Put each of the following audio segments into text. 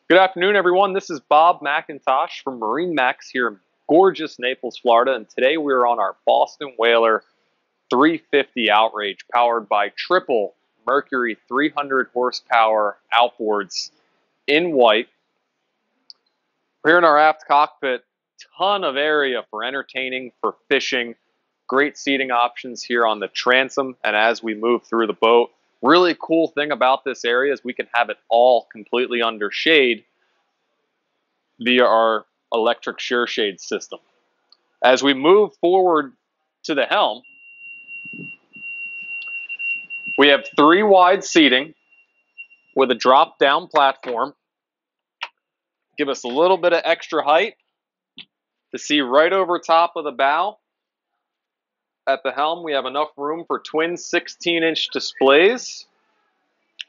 Good afternoon, everyone. This is Bob McIntosh from MarineMax here in gorgeous Naples, Florida, and today we're on our Boston Whaler 350 Outrage, powered by triple Mercury 300 horsepower outboards in white. We're here in our aft cockpit, ton of area for entertaining, for fishing, great seating options here on the transom and as we move through the boat. Really cool thing about this area is we can have it all completely under shade via our electric shear shade system. As we move forward to the helm, we have 3 wide seating with a drop down platform. Give us a little bit of extra height to see right over top of the bow. At the helm, we have enough room for twin 16-inch displays.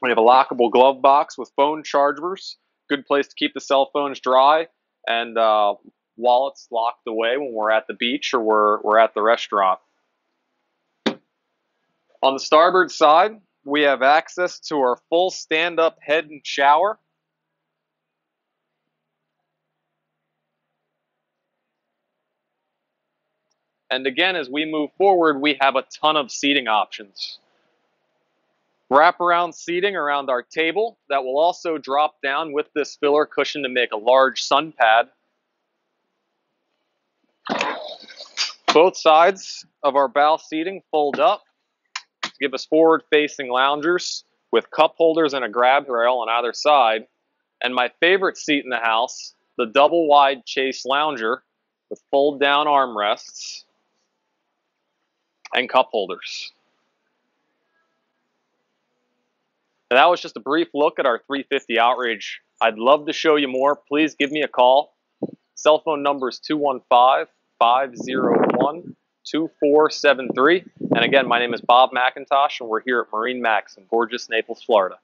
We have a lockable glove box with phone chargers. Good place to keep the cell phones dry and wallets locked away when we're at the beach or we're at the restaurant. On the starboard side, we have access to our full stand-up head and shower. And again, as we move forward, we have a ton of seating options. Wraparound seating around our table that will also drop down with this filler cushion to make a large sun pad. Both sides of our bow seating fold up to give us forward-facing loungers with cup holders and a grab rail on either side. And my favorite seat in the house, the double-wide chase lounger with fold-down armrests and cup holders. And that was just a brief look at our 350 Outrage. I'd love to show you more. Please give me a call. Cell phone number is 215-501-2473. And again, my name is Bob McIntosh, and we're here at MarineMax in gorgeous Naples, Florida.